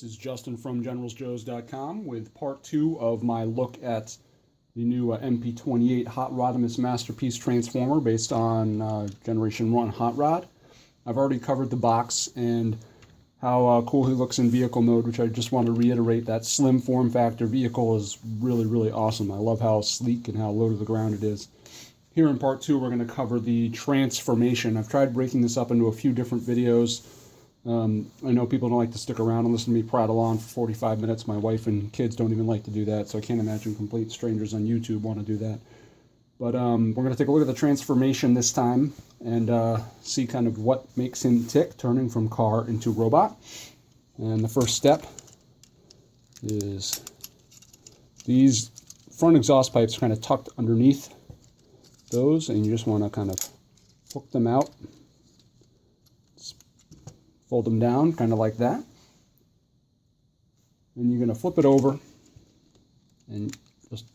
This is Justin from GeneralsJoes.com with part 2 of my look at the new MP-28 Hot Rodimus Masterpiece Transformer based on Generation 1 Hot Rod. I've already covered the box and how cool he looks in vehicle mode, which I just want to reiterate. That slim form factor vehicle is really, really awesome. I love how sleek and how low to the ground it is. Here in part 2, we're going to cover the transformation. I've tried breaking this up into a few different videos. I know people don't like to stick around and listen to me prattle on for 45 minutes. My wife and kids don't even like to do that, so I can't imagine complete strangers on YouTube want to do that. But we're going to take a look at the transformation this time and see kind of what makes him tick, turning from car into robot. And the first step is these front exhaust pipes are kind of tucked underneath those, and you just want to kind of hook them out. Fold them down, kind of like that. And you're going to flip it over and just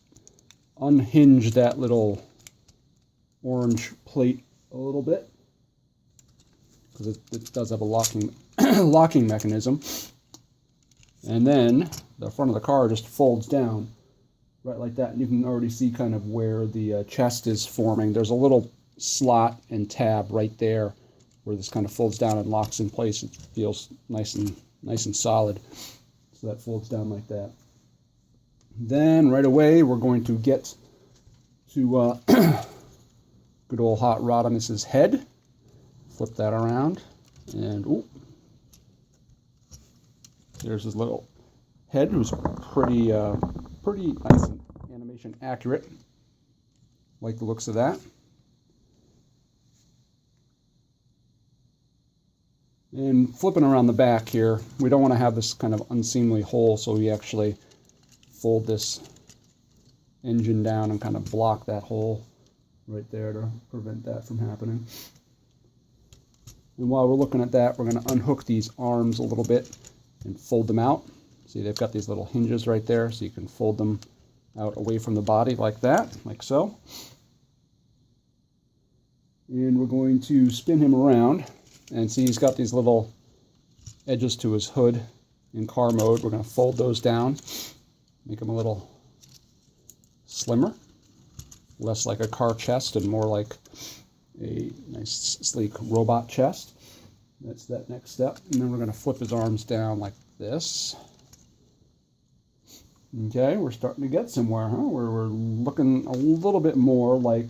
unhinge that little orange plate a little bit, because it does have a locking locking mechanism. And then the front of the car just folds down right like that, and you can already see kind of where the chest is forming. There's a little slot and tab right there where this kind of folds down and locks in place. It feels nice and solid. So that folds down like that. Then right away we're going to get to good old Hot Rodimus's head. Flip that around, and ooh, there's his little head. It was pretty nice and animation accurate. Like the looks of that. And flipping around the back here, we don't want to have this kind of unseemly hole, so we actually fold this engine down and kind of block that hole right there to prevent that from happening. And while we're looking at that, we're going to unhook these arms a little bit and fold them out. See, they've got these little hinges right there, so you can fold them out away from the body like that, like so. And we're going to spin him around. And see, he's got these little edges to his hood in car mode. We're going to fold those down, make them a little slimmer, less like a car chest and more like a nice, sleek robot chest. That's that next step. And then we're going to flip his arms down like this. Okay, we're starting to get somewhere, huh? We're looking a little bit more like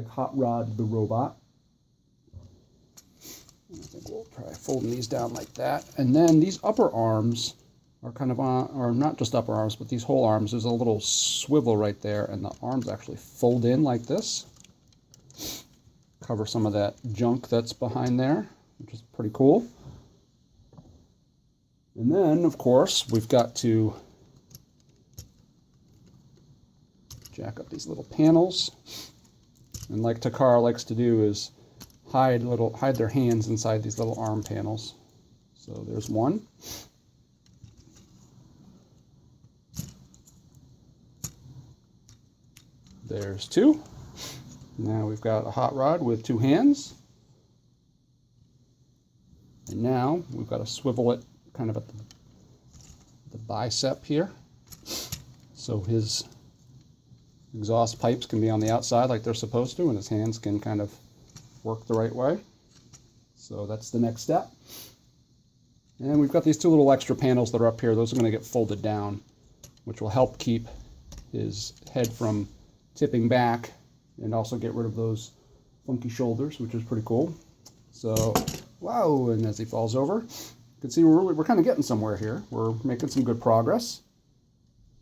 Hot Rod the robot. I think we'll try folding these down like that. And then these upper arms are kind of on, or not just upper arms, but these whole arms, there's a little swivel right there, and the arms actually fold in like this. Cover some of that junk that's behind there, which is pretty cool. And then, of course, we've got to jack up these little panels. And like Takara likes to do is hide their hands inside these little arm panels. So there's one. There's two. Now we've got a hot rod with two hands. And now we've got to swivel it kind of at the bicep here. So his exhaust pipes can be on the outside like they're supposed to, and his hands can kind of work the right way. So that's the next step. And we've got these two little extra panels that are up here. Those are going to get folded down, which will help keep his head from tipping back and also get rid of those funky shoulders, which is pretty cool. So, wow, and as he falls over, you can see we're kind of getting somewhere here. We're making some good progress.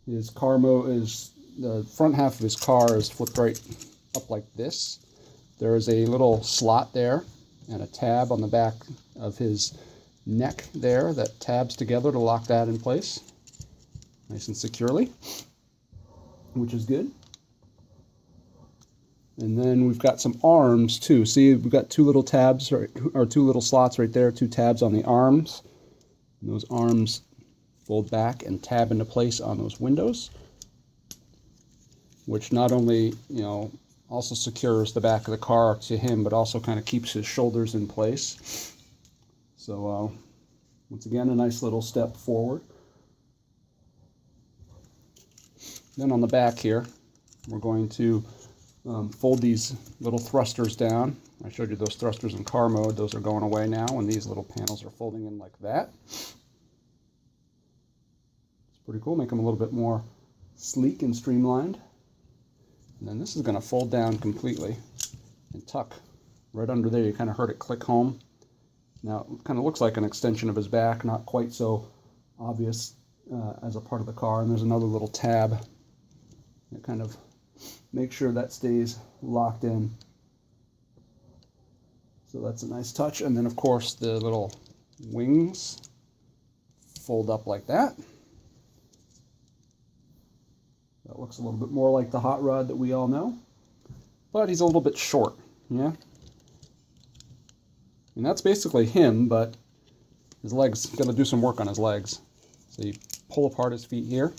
His the front half of his car is flipped right up like this. There is a little slot there and a tab on the back of his neck there that tabs together to lock that in place nice and securely, which is good. And then we've got some arms too. See, we've got two little tabs, or two little slots right there, two tabs on the arms. And those arms fold back and tab into place on those windows, which not only, also secures the back of the car to him, but also kind of keeps his shoulders in place. So Once again, a nice little step forward. Then on the back here, we're going to fold these little thrusters down. I showed you those thrusters in car mode. Those are going away now, and these little panels are folding in like that. It's pretty cool. Make them a little bit more sleek and streamlined. And then this is going to fold down completely and tuck right under there. You kind of heard it click home. Now it kind of looks like an extension of his back, not quite so obvious as a part of the car. And there's another little tab that kind of makes sure that stays locked in. So that's a nice touch. And then of course the little wings fold up like that. That looks a little bit more like the hot rod that we all know, but he's a little bit short, yeah? And that's basically him, but his legs, got to do some work on his legs. So you pull apart his feet here.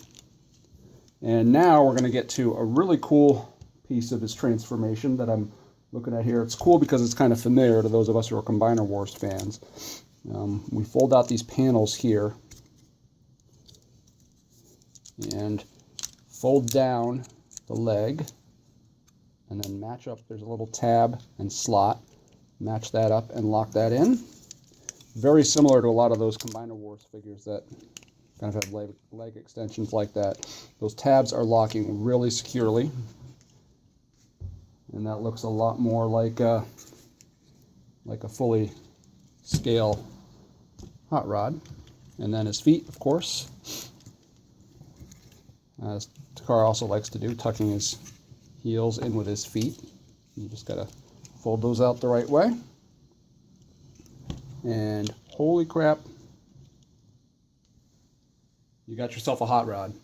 And now we're going to get to a really cool piece of his transformation that I'm looking at here. It's cool because it's kind of familiar to those of us who are Combiner Wars fans. We fold out these panels here and fold down the leg and then match up. There's a little tab and slot. Match that up and lock that in. Very similar to a lot of those Combiner Wars figures that kind of have leg extensions like that. Those tabs are locking really securely. And that looks a lot more like a fully scale hot rod. And then his feet, of course, as Takara also likes to do, tucking his heels in with his feet. You just gotta fold those out the right way. And holy crap, you got yourself a hot rod.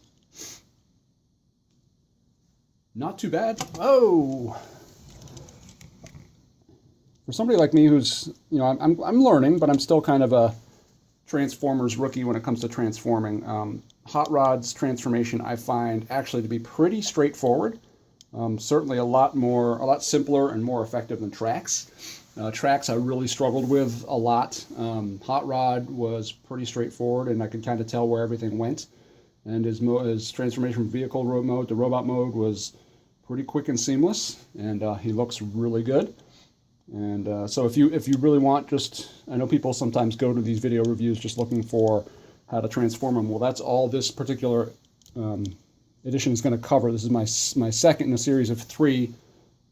Not too bad. Oh! For somebody like me who's, you know, I'm learning, but I'm still kind of a Transformers rookie when it comes to transforming. Hot rod's transformation I find actually to be pretty straightforward. Certainly a lot simpler and more effective than Trax. Trax I really struggled with a lot. Hot rod was pretty straightforward, and I could kind of tell where everything went. And his transformation from vehicle mode to robot mode was pretty quick and seamless, and he looks really good. And so if you really want, I know people sometimes go to these video reviews just looking for how to transform them. Well, that's all this particular edition is going to cover. This is my second in a series of 3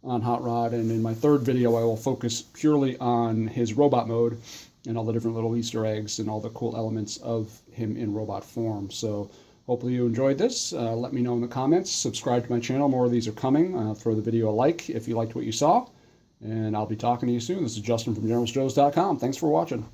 on Hot Rod, and in my third video I will focus purely on his robot mode and all the different little Easter eggs and all the cool elements of him in robot form. So hopefully you enjoyed this. Let me know in the comments. Subscribe to my channel. More of these are coming. Throw the video a like if you liked what you saw. And I'll be talking to you soon. This is Justin from GeneralJoes.com. Thanks for watching.